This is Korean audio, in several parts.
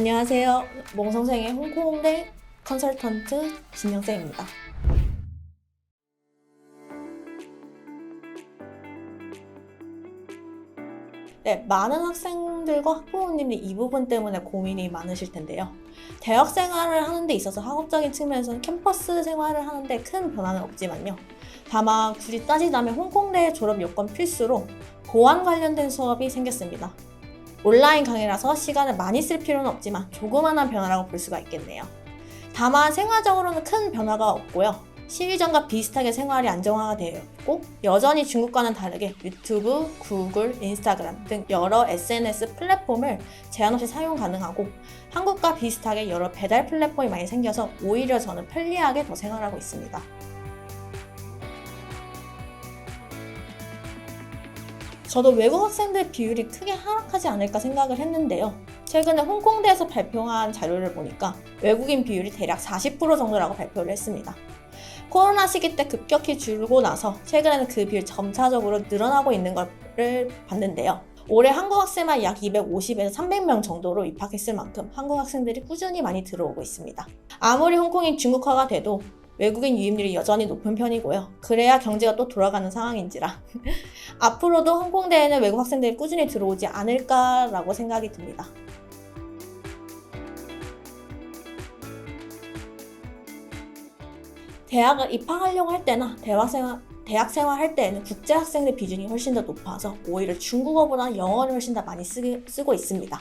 안녕하세요. 몽성생의 홍콩대 컨설턴트 진영쌤입니다. 네, 많은 학생들과 학부모님이 이 부분 때문에 고민이 많으실 텐데요. 대학 생활을 하는 데 있어서 학업적인 측면에서는 캠퍼스 생활을 하는데 큰 변화는 없지만요. 다만 굳이 따지자면 홍콩대 졸업 요건 필수로 보안 관련된 수업이 생겼습니다. 온라인 강의라서 시간을 많이 쓸 필요는 없지만 조그만한 변화라고 볼 수가 있겠네요. 다만 생활적으로는 큰 변화가 없고요. 시위전과 비슷하게 생활이 안정화가 되어 있고 여전히 중국과는 다르게 유튜브, 구글, 인스타그램 등 여러 SNS 플랫폼을 제한 없이 사용 가능하고 한국과 비슷하게 여러 배달 플랫폼이 많이 생겨서 오히려 저는 편리하게 더 생활하고 있습니다. 저도 외국 학생들 비율이 크게 하락하지 않을까 생각을 했는데요. 최근에 홍콩대에서 발표한 자료를 보니까 외국인 비율이 대략 40% 정도라고 발표를 했습니다. 코로나 시기 때 급격히 줄고 나서 최근에는 그 비율 점차적으로 늘어나고 있는 것을 봤는데요. 올해 한국 학생만 약 250에서 300명 정도로 입학했을 만큼 한국 학생들이 꾸준히 많이 들어오고 있습니다. 아무리 홍콩이 중국화가 돼도 외국인 유입률이 여전히 높은 편이고요. 그래야 경제가 또 돌아가는 상황인지라 앞으로도 홍콩대에는 외국 학생들이 꾸준히 들어오지 않을까라고 생각이 듭니다. 대학을 입학하려고 할 때나 대학 생활 할 때에는 국제 학생들 비중이 훨씬 더 높아서 오히려 중국어보다 영어를 훨씬 더 많이 쓰고 있습니다.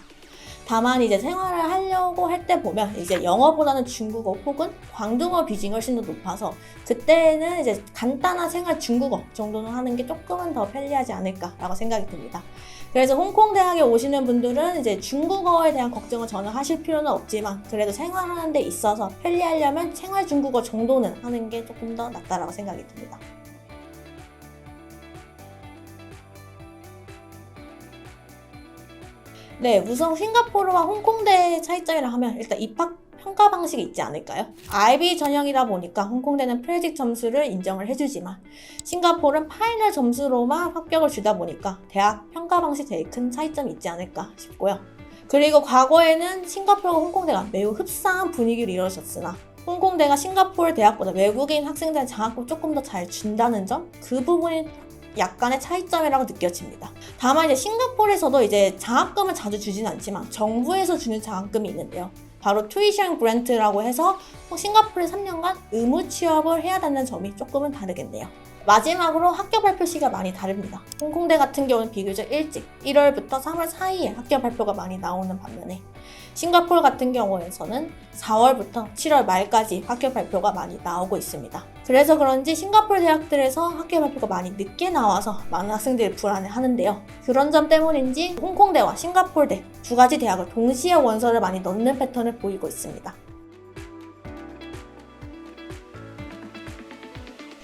다만 이제 생활을 하려고 할 때 보면 이제 영어보다는 중국어 혹은 광둥어 비중이 훨씬 더 높아서 그때는 이제 간단한 생활 중국어 정도는 하는 게 조금은 더 편리하지 않을까라고 생각이 듭니다. 그래서 홍콩 대학에 오시는 분들은 이제 중국어에 대한 걱정을 전혀 하실 필요는 없지만 그래도 생활하는 데 있어서 편리하려면 생활 중국어 정도는 하는 게 조금 더 낫다라고 생각이 듭니다. 네, 우선 싱가포르와 홍콩대의 차이점이라 하면 일단 입학 평가 방식이 있지 않을까요? IB 전형이다 보니까 홍콩대는 프레직 점수를 인정을 해주지만 싱가포르는 파이널 점수로만 합격을 주다 보니까 대학 평가 방식 되게 큰 차이점이 있지 않을까 싶고요. 그리고 과거에는 싱가포르와 홍콩대가 매우 흡사한 분위기를 이루어졌으나 홍콩대가 싱가포르 대학보다 외국인 학생들의 장학금 조금 더 잘 준다는 점, 그 부분이 약간의 차이점이라고 느껴집니다. 다만 이제 싱가포르에서도 이제 장학금을 자주 주진 않지만 정부에서 주는 장학금이 있는데요. 바로 투이션 그랜트라고 해서 싱가포르에 3년간 의무 취업을 해야 되는 점이 조금은 다르겠네요. 마지막으로 학교 발표 시기가 많이 다릅니다. 홍콩대 같은 경우는 비교적 일찍 1월부터 3월 사이에 학교 발표가 많이 나오는 반면에 싱가포르 같은 경우에서는 4월부터 7월 말까지 학교 발표가 많이 나오고 있습니다. 그래서 그런지 싱가포르 대학들에서 학교 발표가 많이 늦게 나와서 많은 학생들이 불안해하는데요. 그런 점 때문인지 홍콩대와 싱가포르대 두 가지 대학을 동시에 원서를 많이 넣는 패턴을 보이고 있습니다.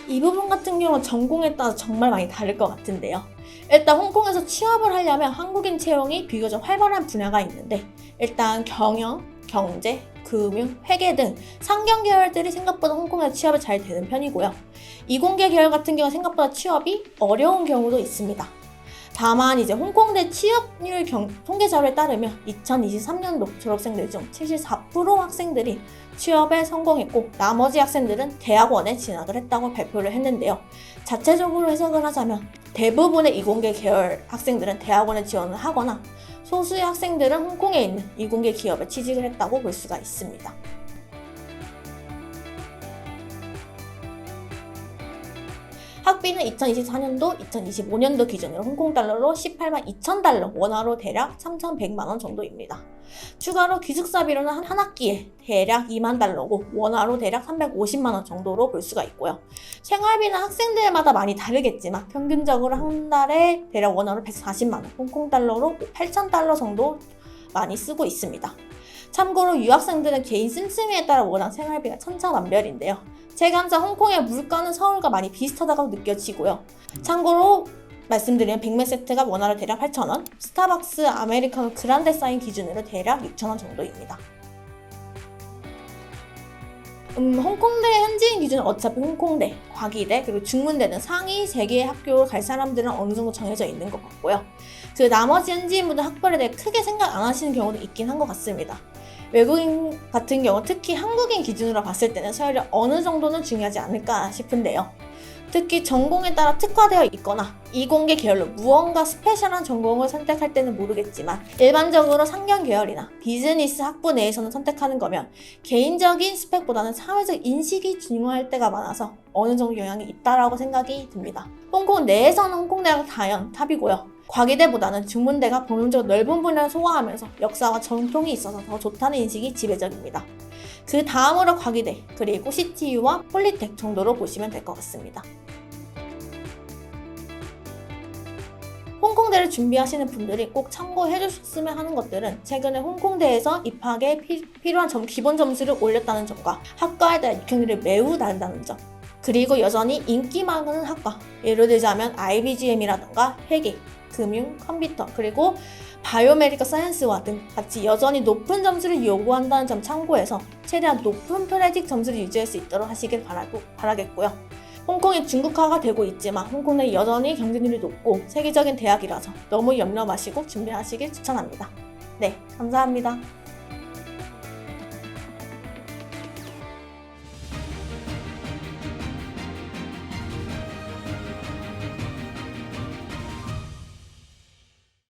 이 부분 같은 경우는 전공에 따라 정말 많이 다를 것 같은데요. 일단 홍콩에서 취업을 하려면 한국인 채용이 비교적 활발한 분야가 있는데 일단 경영, 경제, 금융, 회계 등 상경 계열들이 생각보다 홍콩에서 취업이 잘 되는 편이고요. 이공계 계열 같은 경우 생각보다 취업이 어려운 경우도 있습니다. 다만 이제 홍콩대 취업률 통계 자료에 따르면 2023년도 졸업생들 중 74% 학생들이 취업에 성공했고 나머지 학생들은 대학원에 진학을 했다고 발표를 했는데요. 자체적으로 해석을 하자면 대부분의 이공계 계열 학생들은 대학원에 지원을 하거나 소수의 학생들은 홍콩에 있는 이공계 기업에 취직을 했다고 볼 수가 있습니다. 학비는 2024년도, 2025년도 기준으로 홍콩 달러로 18만 2천 달러, 원화로 대략 3,100만 원 정도입니다. 추가로 기숙사비로는 한 학기에 대략 2만 달러고 원화로 대략 350만 원 정도로 볼 수가 있고요. 생활비는 학생들마다 많이 다르겠지만 평균적으로 한 달에 대략 원화로 140만 원, 홍콩 달러로 8천 달러 정도 많이 쓰고 있습니다. 참고로 유학생들은 개인 씀씀이에 따라 워낙 생활비가 천차만별인데요. 제가 항상 홍콩의 물가는 서울과 많이 비슷하다고 느껴지고요. 참고로 말씀드리면 빅맥 세트가 원화로 대략 8,000원, 스타벅스 아메리카노 그란데 사인 기준으로 대략 6,000원 정도입니다. 홍콩대 현지인 기준은 어차피 홍콩대, 과기대, 그리고 중문대는 상위 3개의 학교를 갈 사람들은 어느 정도 정해져 있는 것 같고요. 그 나머지 현지인분들 학벌에 대해 크게 생각 안 하시는 경우도 있긴 한 것 같습니다. 외국인 같은 경우 특히 한국인 기준으로 봤을 때는 서열이 어느 정도는 중요하지 않을까 싶은데요. 특히 전공에 따라 특화되어 있거나 이공계 계열로 무언가 스페셜한 전공을 선택할 때는 모르겠지만 일반적으로 상경 계열이나 비즈니스 학부 내에서는 선택하는 거면 개인적인 스펙보다는 사회적 인식이 중요할 때가 많아서 어느 정도 영향이 있다라고 생각이 듭니다. 홍콩 내에서는 홍콩대가 당연 탑이고요. 과기대보다는 중문대가 본능적으로 넓은 분야를 소화하면서 역사와 전통이 있어서 더 좋다는 인식이 지배적입니다. 그 다음으로 과기대, 그리고 CTU와 폴리텍 정도로 보시면 될 것 같습니다. 홍콩대를 준비하시는 분들이 꼭 참고해 주셨으면 하는 것들은 최근에 홍콩대에서 입학에 필요한 기본 점수를 올렸다는 점과 학과에 대한 육학률이 매우 다르다는 점, 그리고 여전히 인기 많은 학과, 예를 들자면 IBGM이라던가 회계, 금융, 컴퓨터, 그리고 바이오메디컬 사이언스와 등 같이 여전히 높은 점수를 요구한다는 점 참고해서 최대한 높은 프레딕 점수를 유지할 수 있도록 하시길 바라겠고요. 홍콩이 중국화가 되고 있지만 홍콩은 여전히 경쟁률이 높고 세계적인 대학이라서 너무 염려 마시고 준비하시길 추천합니다. 네, 감사합니다.